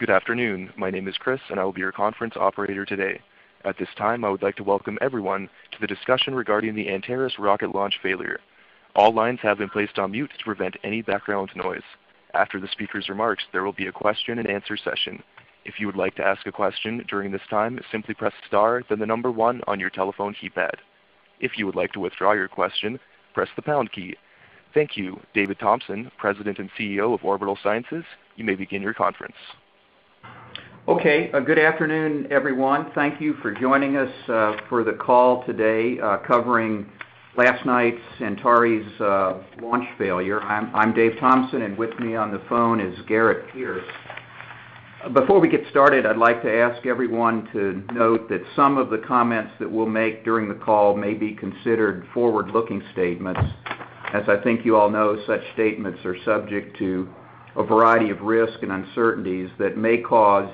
Good afternoon. My name is Chris, and I will be your conference operator today. At this time, I would like to welcome everyone to the discussion regarding the Antares rocket launch failure. All lines have been placed on mute to prevent any background noise. After the speaker's remarks, there will be a question and answer session. If you would like to ask a question during this time, simply press star, then the number 1 on your telephone keypad. If you would like to withdraw your question, press the pound key. Thank you. David Thompson, President and CEO of Orbital Sciences, you may begin your conference. Okay, good afternoon, everyone. Thank you for joining us for the call today covering last night's Antares launch failure. I'm Dave Thompson, and with me on the phone is Garrett Pierce. Before we get started, I'd like to ask everyone to note that some of the comments that we'll make during the call may be considered forward-looking statements. As I think you all know, such statements are subject to a variety of risks and uncertainties that may cause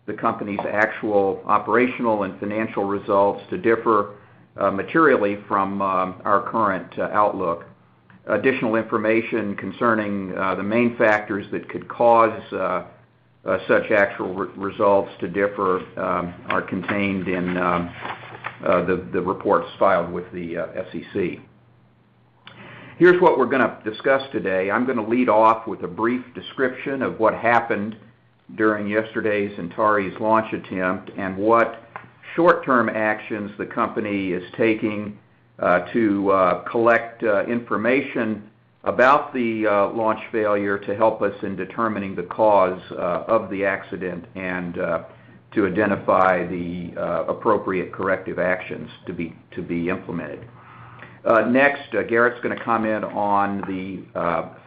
the company's actual operational and financial results to differ materially from our current outlook. Additional information concerning the main factors that could cause such actual results to differ are contained in the reports filed with the SEC. Here's what we're going to discuss today. I'm going to lead off with a brief description of what happened during yesterday's Antares launch attempt and what short-term actions the company is taking to collect information about the launch failure to help us in determining the cause of the accident and to identify the appropriate corrective actions to be implemented. Next, Garrett's going to comment on the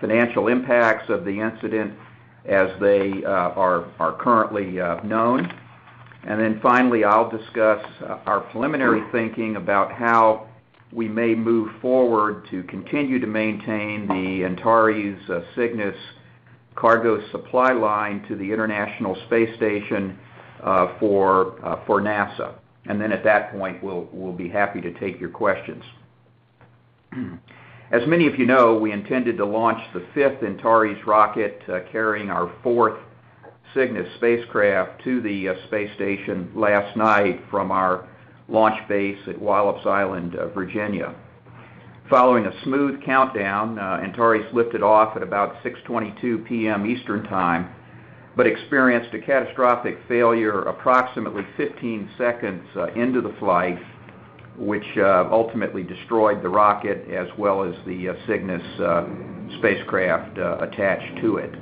financial impacts of the incident as they are currently known. And then finally, I'll discuss our preliminary thinking about how we may move forward to continue to maintain the Antares Cygnus cargo supply line to the International Space Station for NASA. And then at that point, we'll be happy to take your questions. As many of you know, we intended to launch the 5th Antares rocket carrying our 4th Cygnus spacecraft to the space station last night from our launch base at Wallops Island, Virginia. Following a smooth countdown, Antares lifted off at about 6:22 p.m. Eastern Time, but experienced a catastrophic failure approximately 15 seconds into the flight, which ultimately destroyed the rocket as well as the Cygnus spacecraft attached to it.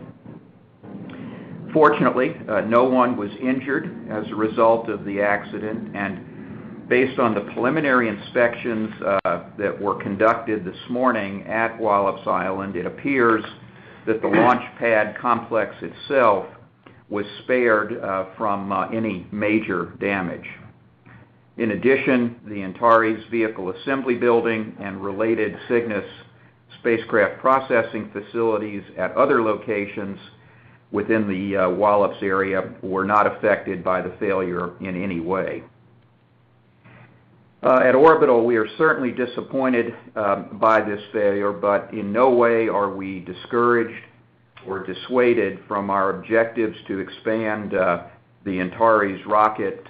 Fortunately, no one was injured as a result of the accident, and based on the preliminary inspections that were conducted this morning at Wallops Island, it appears that the launch pad complex itself was spared from any major damage. In addition, the Antares Vehicle Assembly Building and related Cygnus spacecraft processing facilities at other locations within the Wallops area were not affected by the failure in any way. At Orbital, we are certainly disappointed by this failure, but in no way are we discouraged or dissuaded from our objectives to expand the Antares rocket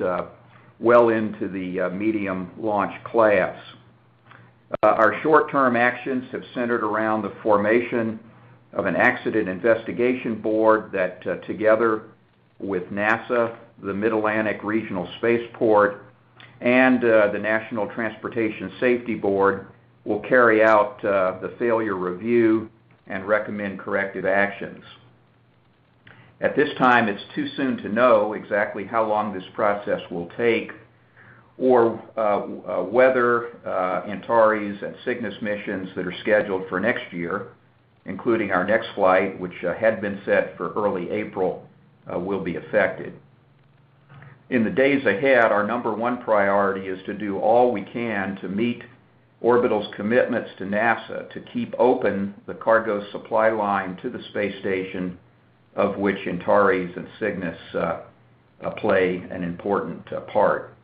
well into the medium launch class. Our short-term actions have centered around the formation of an accident investigation board that together with NASA, the Mid-Atlantic Regional Spaceport, and the National Transportation Safety Board will carry out the failure review and recommend corrective actions. At this time, it's too soon to know exactly how long this process will take or whether Antares and Cygnus missions that are scheduled for next year, including our next flight, which had been set for early April, will be affected. In the days ahead, our number 1 priority is to do all we can to meet Orbital's commitments to NASA to keep open the cargo supply line to the space station, of which Antares and Cygnus play an important part.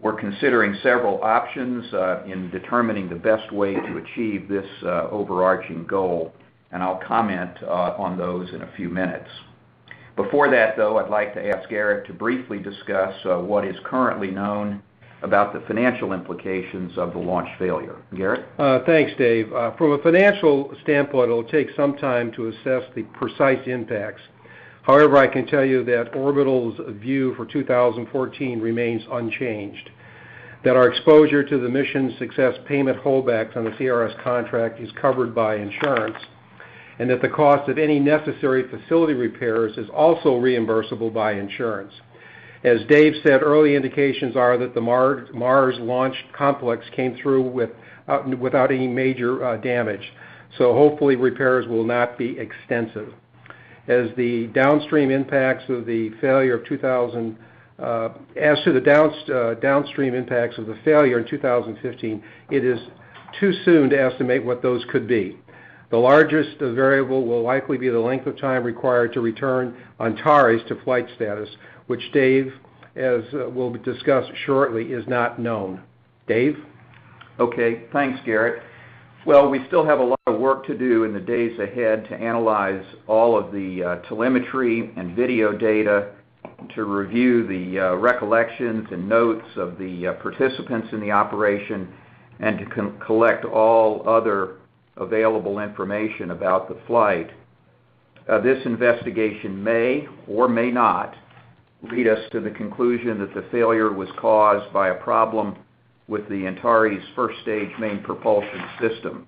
We're considering several options in determining the best way to achieve this overarching goal, and I'll comment on those in a few minutes. Before that, though, I'd like to ask Garrett to briefly discuss what is currently known about the financial implications of the launch failure. Garrett? Thanks, Dave. From a financial standpoint, it will take some time to assess the precise impacts. However, I can tell you that Orbital's view for 2014 remains unchanged, that our exposure to the mission success payment holdbacks on the CRS contract is covered by insurance, and that the cost of any necessary facility repairs is also reimbursable by insurance. As Dave said, early indications are that the Mars launch complex came through without any major damage, so hopefully repairs will not be extensive. As the downstream impacts of the failure of downstream impacts of the failure in 2015, it is too soon to estimate what those could be. The largest variable will likely be the length of time required to return Antares to flight status, which Dave, as we'll discuss shortly, is not known. Dave? Okay, thanks, Garrett. Well, we still have a lot of work to do in the days ahead to analyze all of the telemetry and video data, to review the recollections and notes of the participants in the operation, and to collect all other available information about the flight. This investigation may or may not lead us to the conclusion that the failure was caused by a problem with the Antares first stage main propulsion system.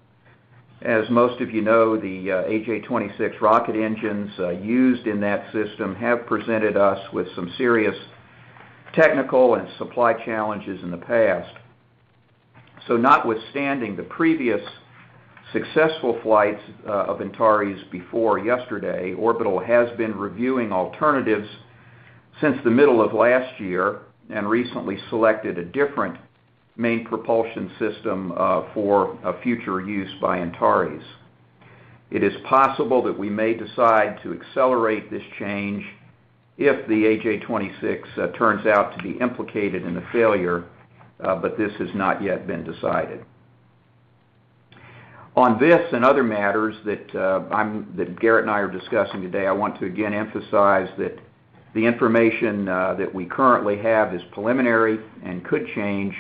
As most of you know, the AJ-26 rocket engines used in that system have presented us with some serious technical and supply challenges in the past. So notwithstanding the previous successful flights of Antares before yesterday, Orbital has been reviewing alternatives since the middle of last year and recently selected a different main propulsion system for future use by Antares. It is possible that we may decide to accelerate this change if the AJ-26 turns out to be implicated in the failure, but this has not yet been decided. On this and other matters that Garrett and I are discussing today, I want to again emphasize that the information that we currently have is preliminary and could change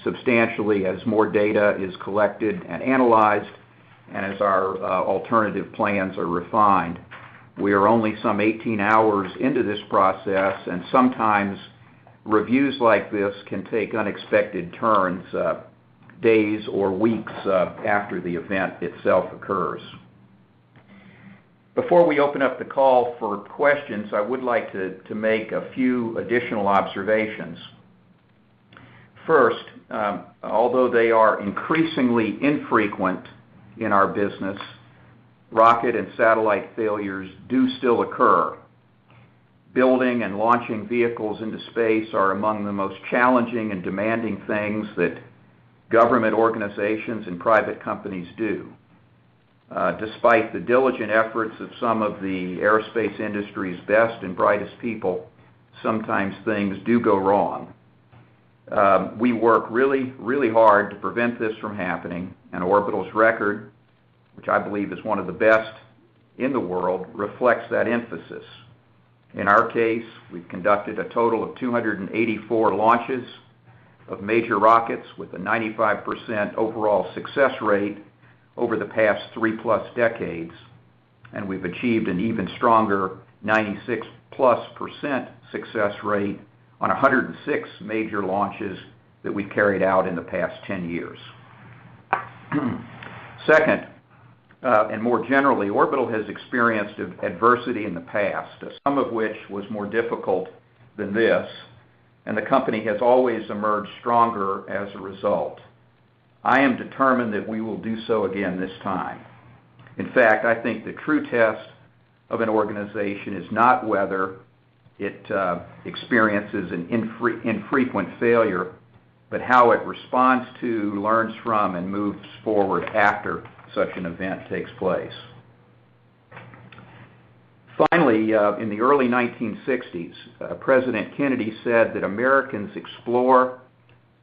substantially as more data is collected and analyzed and as our alternative plans are refined. We are only some 18 hours into this process, and sometimes reviews like this can take unexpected turns, days or weeks after the event itself occurs. Before we open up the call for questions, I would like to make a few additional observations. First, although they are increasingly infrequent in our business, rocket and satellite failures do still occur. Building and launching vehicles into space are among the most challenging and demanding things that government organizations and private companies do. Despite the diligent efforts of some of the aerospace industry's best and brightest people, sometimes things do go wrong. We work really, really hard to prevent this from happening, and Orbital's record, which I believe is one of the best in the world, reflects that emphasis. In our case, we've conducted a total of 284 launches of major rockets with a 95% overall success rate over the past 3+ decades, and we've achieved an even stronger 96+% success rate on 106 major launches that we've carried out in the past 10 years. Second, and more generally, Orbital has experienced adversity in the past, some of which was more difficult than this, and the company has always emerged stronger as a result. I am determined that we will do so again this time. In fact, I think the true test of an organization is not whether it experiences an infrequent failure, but how it responds to, learns from, and moves forward after such an event takes place. Finally, in the early 1960s, President Kennedy said that Americans explore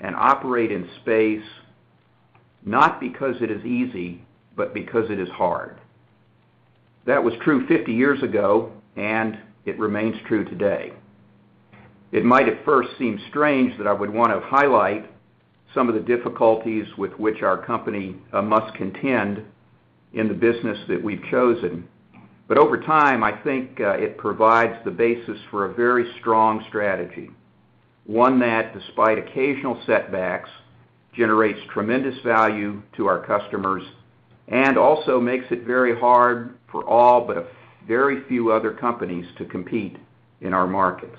and operate in space not because it is easy, but because it is hard. That was true 50 years ago, and it remains true today. It might at first seem strange that I would want to highlight some of the difficulties with which our company must contend in the business that we've chosen. But over time, I think it provides the basis for a very strong strategy, one that, despite occasional setbacks, generates tremendous value to our customers and also makes it very hard for all but a very few other companies to compete in our markets.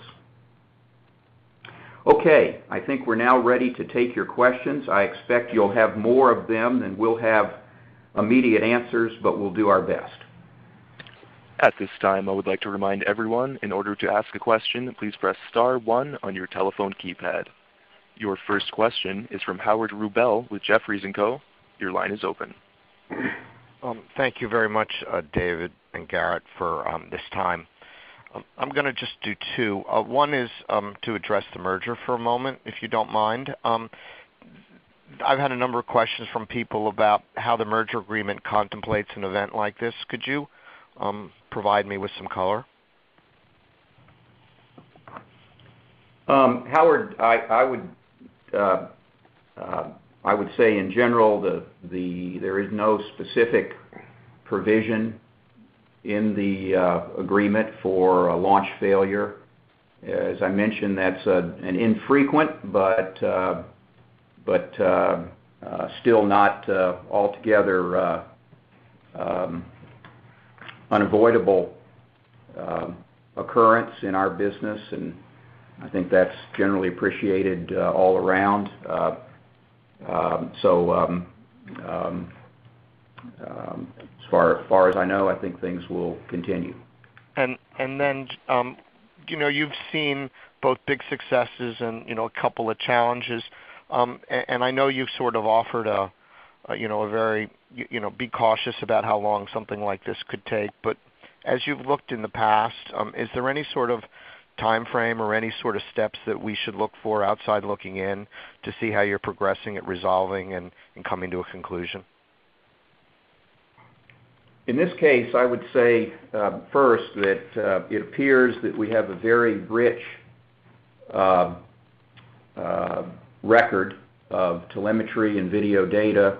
Okay, I think we're now ready to take your questions. I expect you'll have more of them than we'll have immediate answers, but we'll do our best. At this time, I would like to remind everyone, in order to ask a question, please press star 1 on your telephone keypad. Your first question is from Howard Rubel with Jefferies & Co. Your line is open. Thank you very much, David and Garrett, for this time. I'm going to just do two. One is to address the merger for a moment, if you don't mind. I've had a number of questions from people about how the merger agreement contemplates an event like this. Could you provide me with some color? Howard, I would say in general there is no specific provision in the agreement for a launch failure. As I mentioned, that's an infrequent but still not altogether unavoidable occurrence in our business, and I think that's generally appreciated all around. As far as I know, I think things will continue. And then, you've seen both big successes and, a couple of challenges. And I know you've sort of offered a very, be cautious about how long something like this could take. But as you've looked in the past, is there any sort of time frame or any sort of steps that we should look for outside looking in to see how you're progressing at resolving and coming to a conclusion? In this case, I would say first that it appears that we have a very rich record of telemetry and video data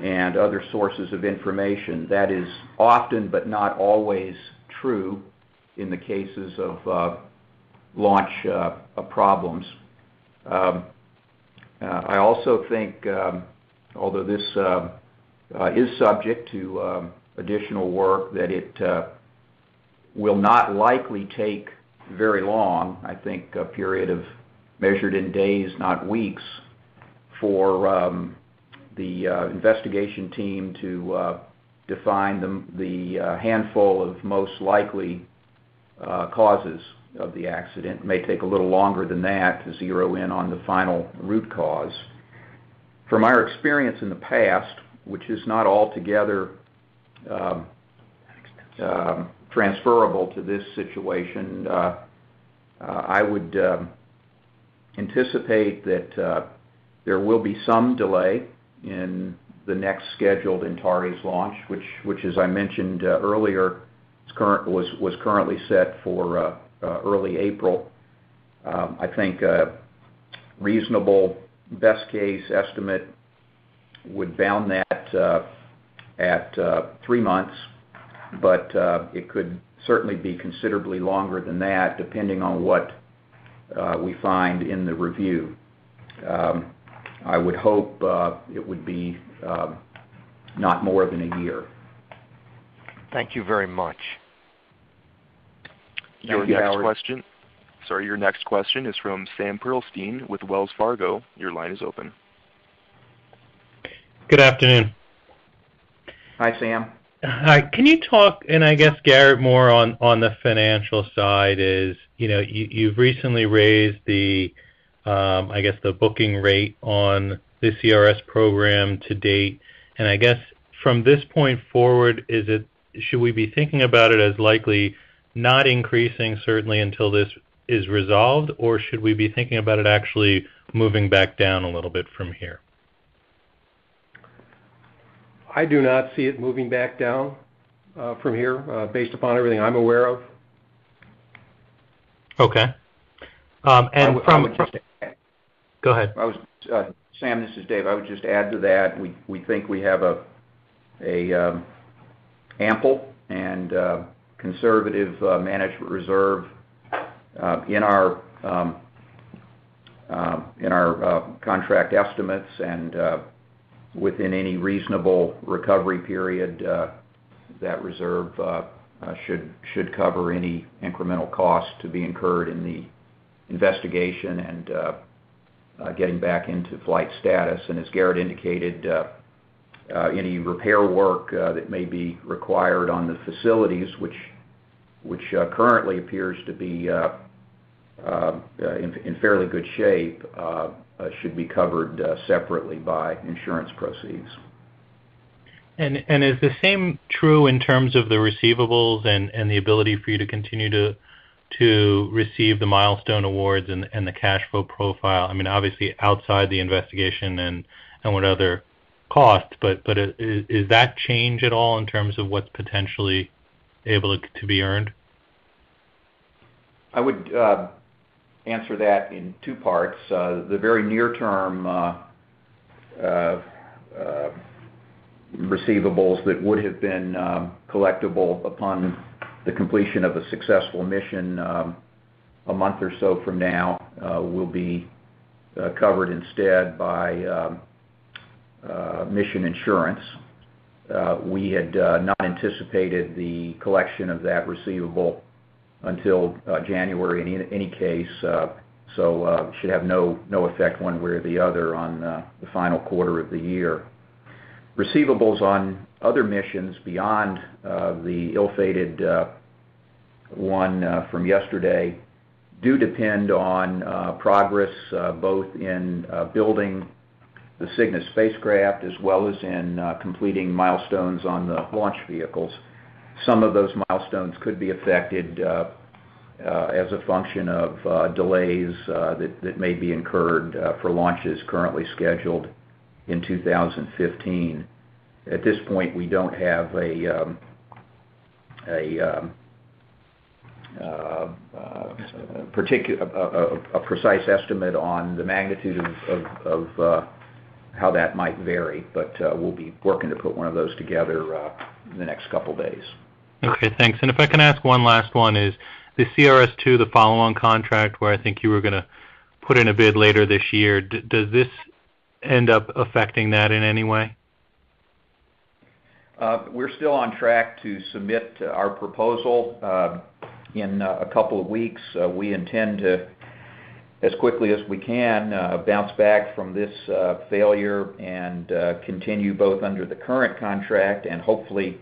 and other sources of information. That is often but not always true in the cases of launch problems. I also think, although this is subject to additional work, that it will not likely take very long. I think a period of measured in days, not weeks, for the investigation team to define the handful of most likely causes of the accident. It may take a little longer than that to zero in on the final root cause. From our experience in the past, which is not altogether transferable to this situation, I would anticipate that there will be some delay in the next scheduled Antares launch, which as I mentioned earlier, was currently set for early April. I think a reasonable best case estimate would bound that at 3 months, but it could certainly be considerably longer than that, depending on what we find in the review. I would hope it would be not more than a year. Thank you very much. Your next question is from Sam Pearlstein with Wells Fargo. Your line is open. Good afternoon. Hi, Sam. Hi. Can you talk, and I guess Garrett, more on the financial side is, you've recently raised the booking rate on the CRS program to date, and I guess from this point forward, should we be thinking about it as likely not increasing certainly until this is resolved, or should we be thinking about it actually moving back down a little bit from here? I do not see it moving back down from here, based upon everything I'm aware of. Okay. Go ahead. Sam, this is Dave. I would just add to that, we think we have a ample and conservative management reserve in our contract estimates, and within any reasonable recovery period, that reserve should cover any incremental costs to be incurred in the investigation and getting back into flight status. And as Garrett indicated, any repair work that may be required on the facilities, which currently appears to be in fairly good shape, should be covered separately by insurance proceeds. And is the same true in terms of the receivables and the ability for you to continue to receive the milestone awards and the cash flow profile? I mean, obviously outside the investigation and what other costs, but is that change at all in terms of what's potentially able to be earned? I would answer that in two parts. The very near-term receivables that would have been collectible upon the completion of a successful mission a month or so from now will be covered instead by mission insurance. We had not anticipated the collection of that receivable until January in any case, so should have no effect one way or the other on the final quarter of the year. Receivables on other missions beyond the ill-fated one from yesterday do depend on progress both in building the Cygnus spacecraft as well as in completing milestones on the launch vehicles. Some of those milestones could be affected as a function of delays that may be incurred for launches currently scheduled in 2015. At this point, we don't have a precise estimate on the magnitude of how that might vary, but we'll be working to put one of those together in the next couple days. Okay, thanks. And if I can ask one last one, is the CRS-2, the follow-on contract where I think you were going to put in a bid later this year, does this end up affecting that in any way? We're still on track to submit our proposal in a couple of weeks. We intend to, as quickly as we can, bounce back from this failure and continue both under the current contract and hopefully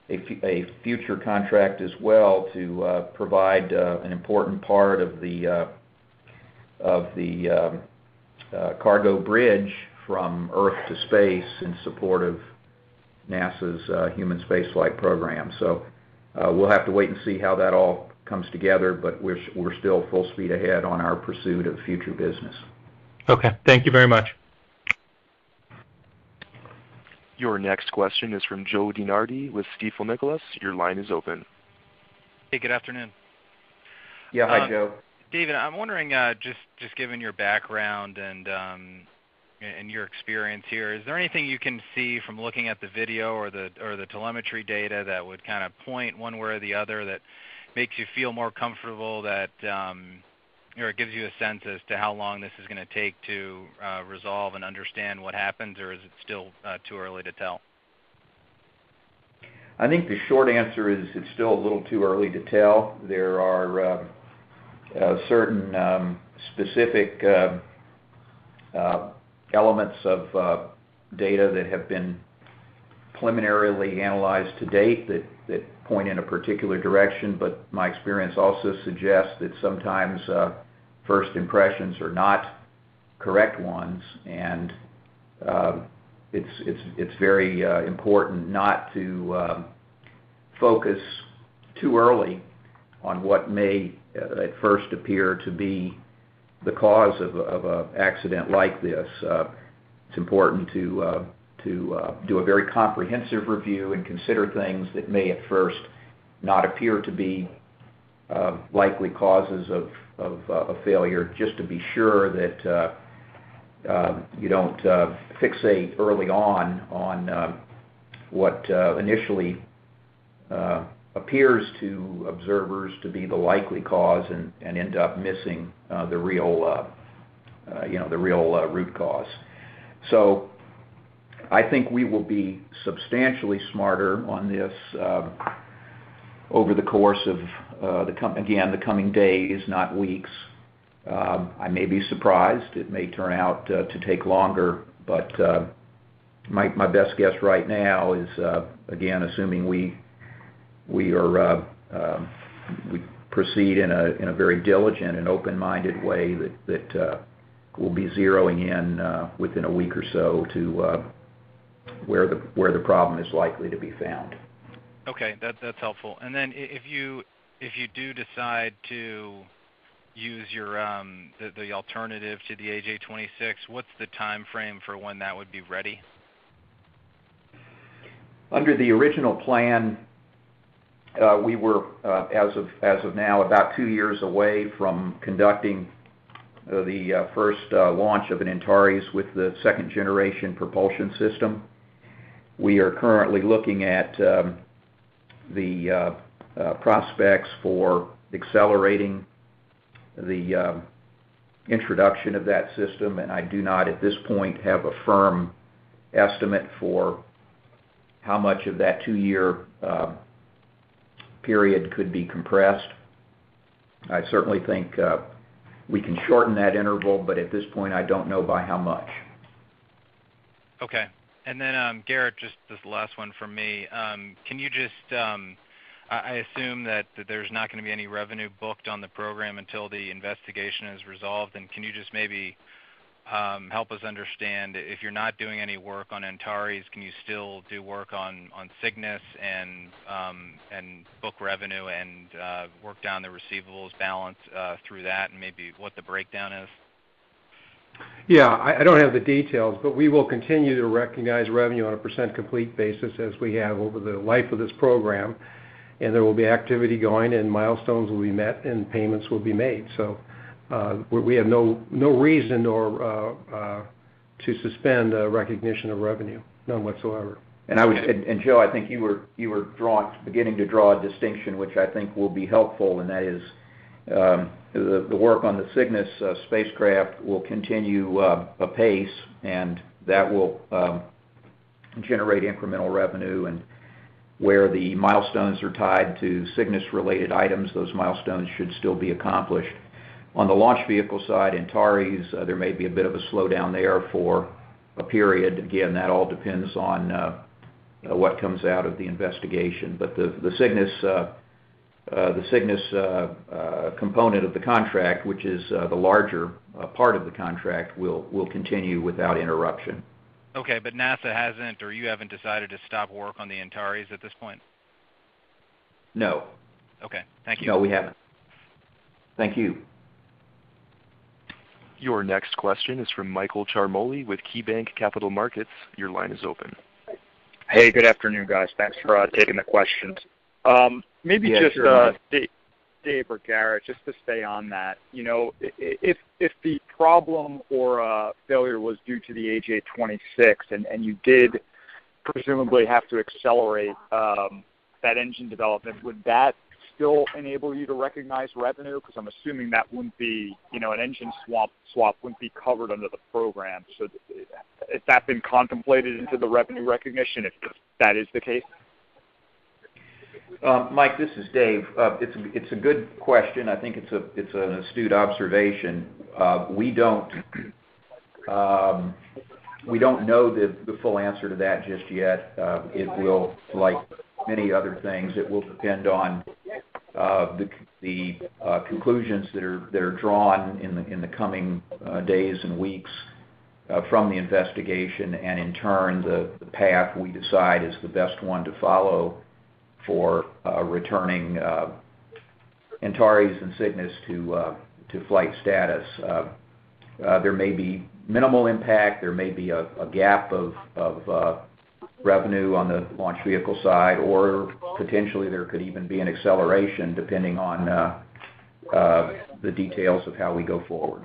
a future contract as well to provide an important part of the cargo bridge from Earth to space in support of NASA's human spaceflight program. So we'll have to wait and see how that all comes together, but we're still full speed ahead on our pursuit of future business. Okay, thank you very much. Your next question is from Joe DiNardi with Stifel Nicolaus. Your line is open. Hey, good afternoon. Yeah, hi, Joe. David, I'm wondering, just given your background and your experience here, is there anything you can see from looking at the video or the telemetry data that would kind of point one way or the other that makes you feel more comfortable that, or it gives you a sense as to how long this is going to take to resolve and understand what happens, or is it still too early to tell? I think the short answer is it's still a little too early to tell. There are certain specific elements of data that have been preliminarily analyzed to date that point in a particular direction, but my experience also suggests that sometimes first impressions are not correct ones, and it's very important not to focus too early on what may at first appear to be the cause of an accident like this. It's important to do a very comprehensive review and consider things that may at first not appear to be likely causes of a failure, just to be sure that you don't fixate early on what initially appears to observers to be the likely cause and end up missing the real root cause. So I think we will be substantially smarter on this over the course of the coming days, not weeks. I may be surprised. It may turn out to take longer, but my best guess right now is, again, assuming we proceed in a very diligent and open-minded way, that we'll be zeroing in within a week or so to where the problem is likely to be found. Okay, that's helpful. And then if you do decide to use your the alternative to the AJ-26, what's the time frame for when that would be ready? Under the original plan, we were as of now about 2 years away from conducting the first launch of an Antares with the second generation propulsion system. We are currently looking at the prospects for accelerating the introduction of that system, and I do not at this point have a firm estimate for how much of that 2-year period could be compressed. I certainly think we can shorten that interval, but at this point I don't know by how much. Okay. And then, Garrett, just this last one from me. Can you just, I assume that there's not going to be any revenue booked on the program until the investigation is resolved, and can you just maybe help us understand, if you're not doing any work on Antares, can you still do work on Cygnus and book revenue and work down the receivables balance through that, and maybe what the breakdown is? Yeah, I don't have the details, but we will continue to recognize revenue on a percent complete basis as we have over the life of this program, and there will be activity going, and milestones will be met, and payments will be made. So we have no reason or to suspend recognition of revenue, none whatsoever. And Joe, I think you were beginning to draw a distinction, which I think will be helpful, and that is the work on the Cygnus spacecraft will continue apace, and that will generate incremental revenue. And where the milestones are tied to Cygnus-related items, those milestones should still be accomplished. On the launch vehicle side, Antares, there may be a bit of a slowdown there for a period. Again, that all depends on what comes out of the investigation. But the Cygnus component of the contract, which is the larger part of the contract, will continue without interruption. Okay, but NASA hasn't, or you haven't decided to stop work on the Antares at this point? No. Okay, thank you. No, we haven't. Thank you. Your next question is from Michael Ciarmoli with KeyBanc Capital Markets. Your line is open. Hey, good afternoon, guys. Thanks for taking the questions. Maybe yeah, just sure, Dave or Garrett, just to stay on that. You know, if the problem or failure was due to the AJ-26, and you did presumably have to accelerate that engine development, would that still enable you to recognize revenue? Because I'm assuming that wouldn't be, you know, an engine swap wouldn't be covered under the program. So has that been contemplated into the revenue recognition, if that is the case? Mike, this is Dave. It's a good question. I think it's an astute observation. We don't know the full answer to that just yet. It will, like many other things, it will depend on the conclusions that are drawn in the coming days and weeks from the investigation, and in turn the path we decide is the best one to follow for returning Antares and Cygnus to flight status. There may be minimal impact. There may be a gap of revenue on the launch vehicle side, or potentially there could even be an acceleration depending on the details of how we go forward.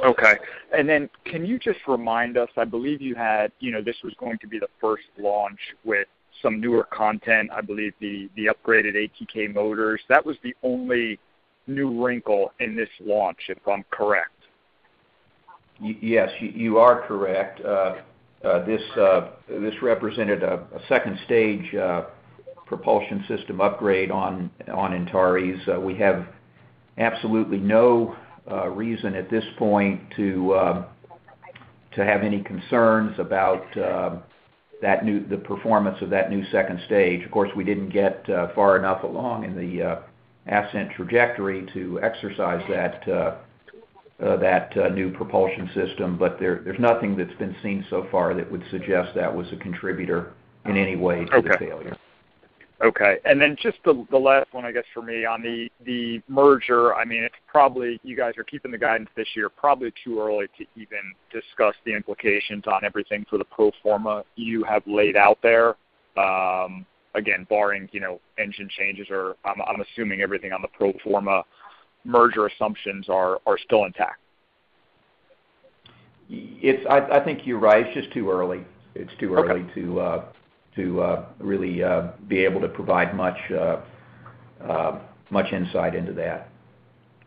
Okay. And then can you just remind us, I believe you had, this was going to be the first launch with some newer content, I believe the upgraded ATK motors. That was the only new wrinkle in this launch, if I'm correct. Yes, you are correct. This represented a second stage propulsion system upgrade on Antares. We have absolutely no reason at this point to have any concerns about the performance of that new second stage. Of course, we didn't get far enough along in the ascent trajectory to exercise that new propulsion system, but there's nothing that's been seen so far that would suggest that was a contributor in any way to the failure. Okay, and then just the last one, I guess, for me on the merger. I mean, it's probably, you guys are keeping the guidance this year, probably too early to even discuss the implications on everything for the pro forma you have laid out there. Again, barring, engine changes, or I'm assuming everything on the pro forma merger assumptions are still intact. I think you're right. It's just too early. It's too early to really be able to provide much insight into that.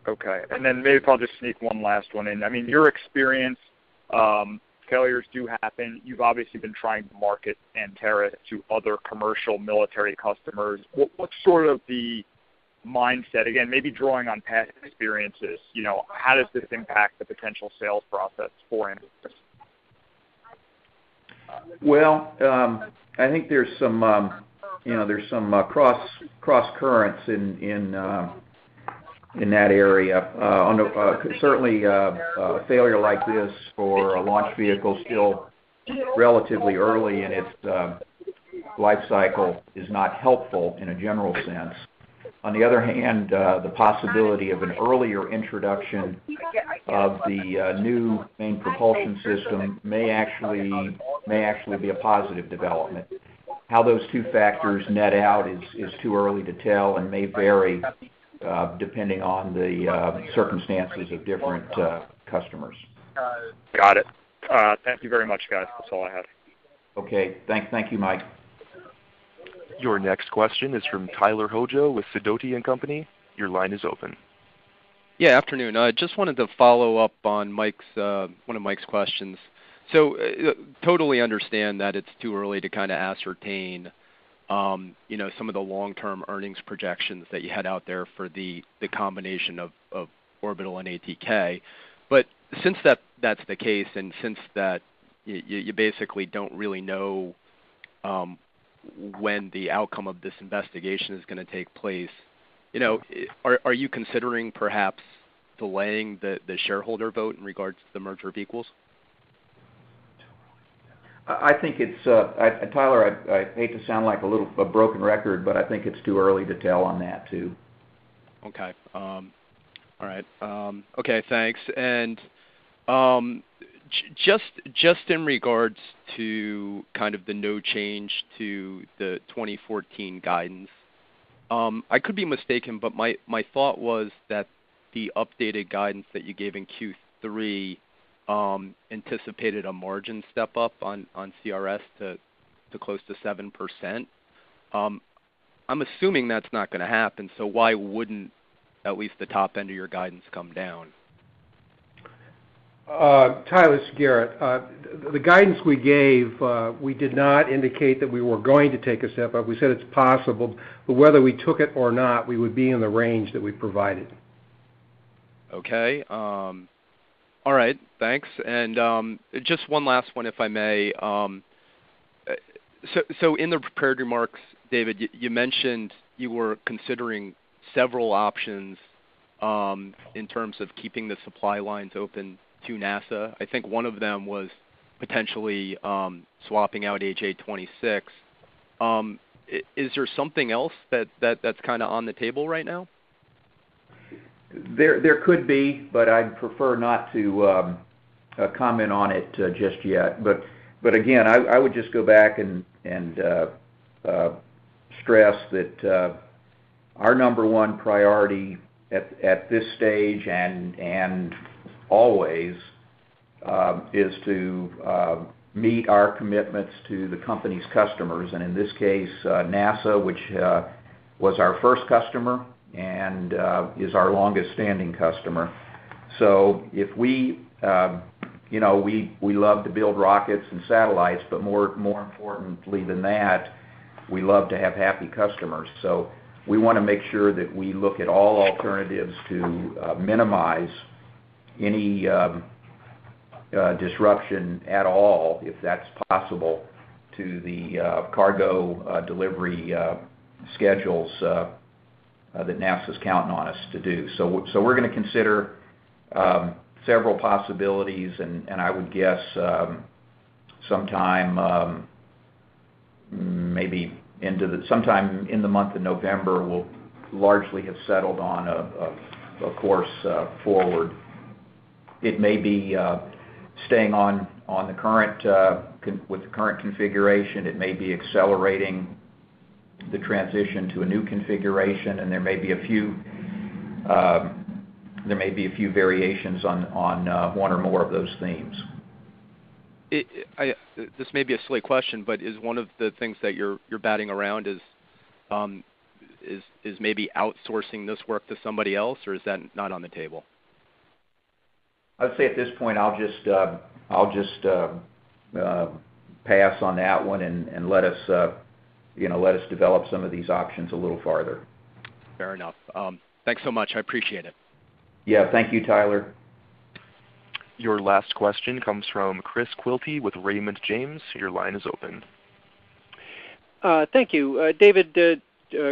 Okay, and then maybe if I'll just sneak one last one in. I mean, your experience, failures do happen. You've obviously been trying to market Antares to other commercial military customers. What's sort of the mindset, again, maybe drawing on past experiences, how does this impact the potential sales process for Antares? Well, I think there's some cross currents in that area. Certainly, a failure like this for a launch vehicle still relatively early in its life cycle is not helpful in a general sense. On the other hand, the possibility of an earlier introduction of the new main propulsion system may actually be a positive development. How those two factors net out is too early to tell and may vary depending on the circumstances of different customers. Got it. Thank you very much, guys. That's all I have. Okay. Thank you, Mike. Your next question is from Tyler Hojo with Sidoti & Company. Your line is open. Yeah, afternoon. I just wanted to follow up on one of Mike's questions. So totally understand that it's too early to kind of ascertain, some of the long-term earnings projections that you had out there for the combination of Orbital and ATK. But since that's the case, and since that you basically don't really know when the outcome of this investigation is going to take place, are you considering perhaps delaying the shareholder vote in regards to the merger of equals? I think it's Tyler. I hate to sound like a broken record, but I think it's too early to tell on that too. Okay. All right. Okay. Thanks. And just in regards to kind of the no change to the 2014 guidance, I could be mistaken, but my thought was that the updated guidance that you gave in Q3 anticipated a margin step up on CRS to close to 7%. I'm assuming that's not going to happen, so why wouldn't at least the top end of your guidance come down? Tyler, this is Garrett. The guidance we gave, we did not indicate that we were going to take a step up. We said it's possible, but whether we took it or not, we would be in the range that we provided. Okay. All right. Thanks. And just one last one, if I may. So in the prepared remarks, David, you mentioned you were considering several options in terms of keeping the supply lines open to NASA. I think one of them was potentially swapping out AJ-26. Is there something else that's kind of on the table right now? There could be, but I'd prefer not to comment on it just yet. But but again, I would just go back and stress that our number one priority at this stage and always is to meet our commitments to the company's customers, and in this case, NASA, which was our first customer and is our longest-standing customer. So if we love to build rockets and satellites, but more importantly than that, we love to have happy customers. So we want to make sure that we look at all alternatives to minimize any disruption at all, if that's possible, to the cargo delivery schedules that NASA's counting on us to do. So we're going to consider several possibilities, and I would guess sometime sometime in the month of November, we'll largely have settled on a course forward. It may be staying on the current with the current configuration. It may be accelerating the transition to a new configuration, and there may be a few variations on one or more of those themes. This may be a silly question, but is one of the things that you're batting around is maybe outsourcing this work to somebody else, or is that not on the table? I'd say at this point I'll just pass on that one and let us develop some of these options a little farther. Fair enough. Thanks so much. I appreciate it. Yeah, thank you, Tyler. Your last question comes from Chris Quilty with Raymond James. Your line is open. Thank you. David,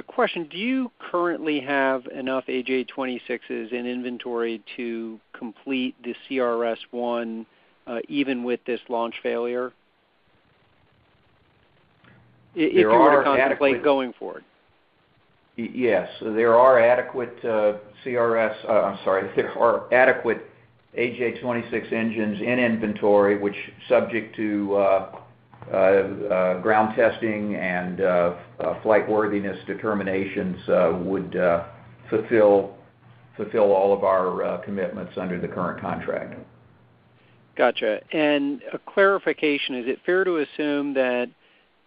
question. Do you currently have enough AJ-26s in inventory to complete the CRS-1 even with this launch failure? If you were to contemplate going forward. Yes, there are adequate there are adequate AJ-26 engines in inventory, which, subject to ground testing and flight worthiness determinations, would fulfill all of our commitments under the current contract. Gotcha. And a clarification: is it fair to assume that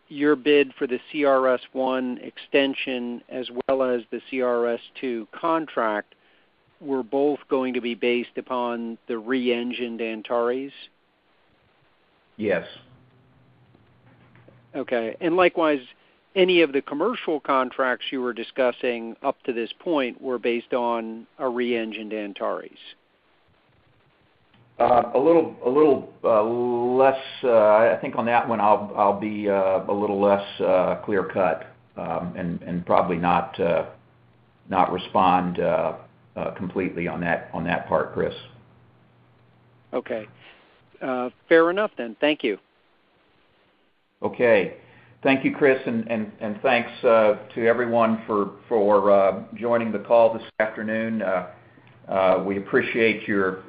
your bid for the CRS-1 extension as well as the CRS-2 contract were both going to be based upon the re-engined Antares? Yes. Okay. And likewise, any of the commercial contracts you were discussing up to this point were based on a re-engined Antares? A little less. I think on that one, I'll be a little less clear cut, and probably not respond completely on that part, Chris. Okay. Fair enough then. Thank you. Okay. Thank you, Chris, and thanks to everyone for joining the call this afternoon. We appreciate your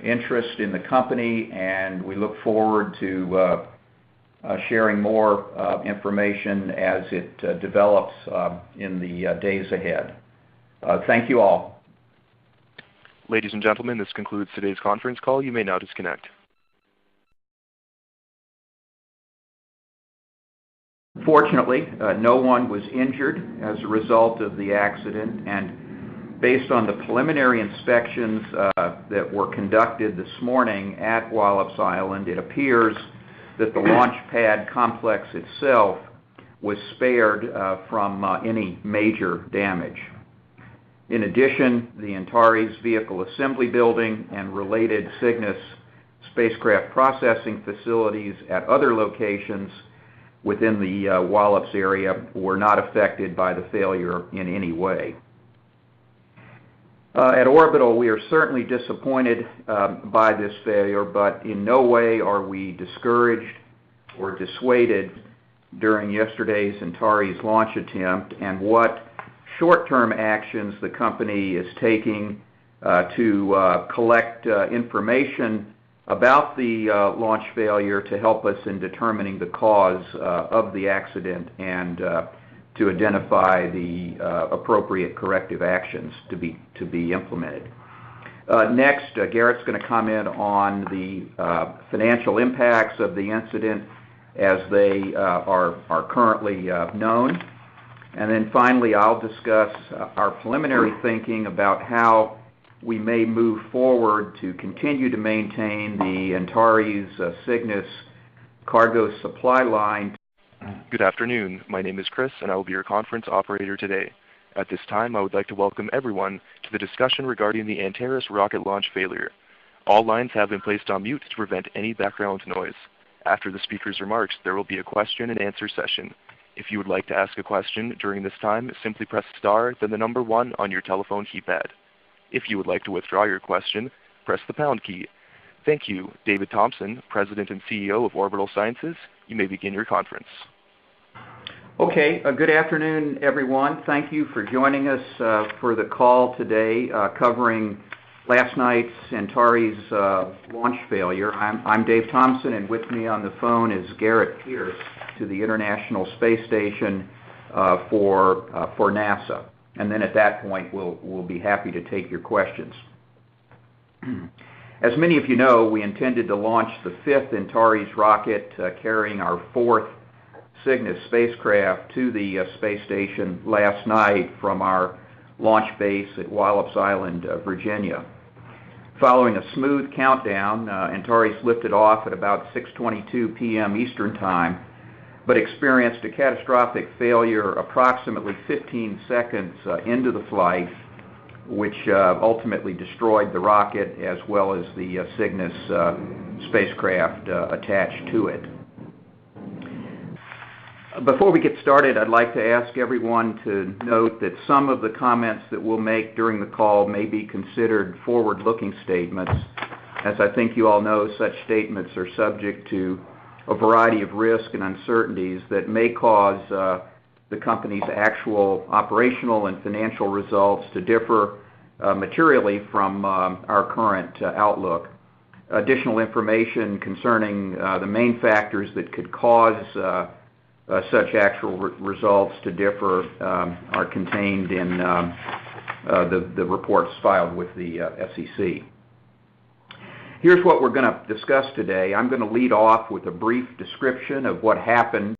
interest in the company, and we look forward to sharing more information as it develops in the days ahead. Thank you all. Ladies and gentlemen, this concludes today's conference call. You may now disconnect. Fortunately, no one was injured as a result of the accident, and based on the preliminary inspections that were conducted this morning at Wallops Island, it appears that the launch pad complex itself was spared from any major damage. In addition, the Antares Vehicle Assembly Building and related Cygnus spacecraft processing facilities at other locations within the Wallops area were not affected by the failure in any way. At Orbital, we are certainly disappointed by this failure, but in no way are we discouraged or dissuaded during yesterday's Antares launch attempt and what short-term actions the company is taking to collect information about the launch failure to help us in determining the cause of the accident and to identify the appropriate corrective actions to be implemented. Next, Garrett's going to comment on the financial impacts of the incident as they are currently known. And then finally, I'll discuss our preliminary thinking about how we may move forward to continue to maintain the Antares Cygnus cargo supply line. Good afternoon. My name is Chris, and I will be your conference operator today. At this time, I would like to welcome everyone to the discussion regarding the Antares rocket launch failure. All lines have been placed on mute to prevent any background noise. After the speaker's remarks, there will be a question and answer session. If you would like to ask a question during this time, simply press star, then the number 1 on your telephone keypad. If you would like to withdraw your question, press the pound key. Thank you. David Thompson, President and CEO of Orbital Sciences, you may begin your conference. Okay, good afternoon, everyone. Thank you for joining us for the call today covering last night's Antares launch failure. I'm Dave Thompson, and with me on the phone is Garrett Pierce to the International Space Station for NASA. And then at that point, we'll be happy to take your questions. As many of you know, we intended to launch the 5th Antares rocket carrying our 4th Cygnus spacecraft to the space station last night from our launch base at Wallops Island, Virginia. Following a smooth countdown, Antares lifted off at about 6:22 p.m. Eastern Time, but experienced a catastrophic failure approximately 15 seconds into the flight, which ultimately destroyed the rocket as well as the Cygnus spacecraft attached to it. Before we get started, I'd like to ask everyone to note that some of the comments that we'll make during the call may be considered forward-looking statements. As I think you all know, such statements are subject to a variety of risks and uncertainties that may cause the company's actual operational and financial results to differ materially from our current outlook. Additional information concerning the main factors that could cause such actual results to differ are contained in the reports filed with the SEC. Here's what we're going to discuss today. I'm going to lead off with a brief description of what happened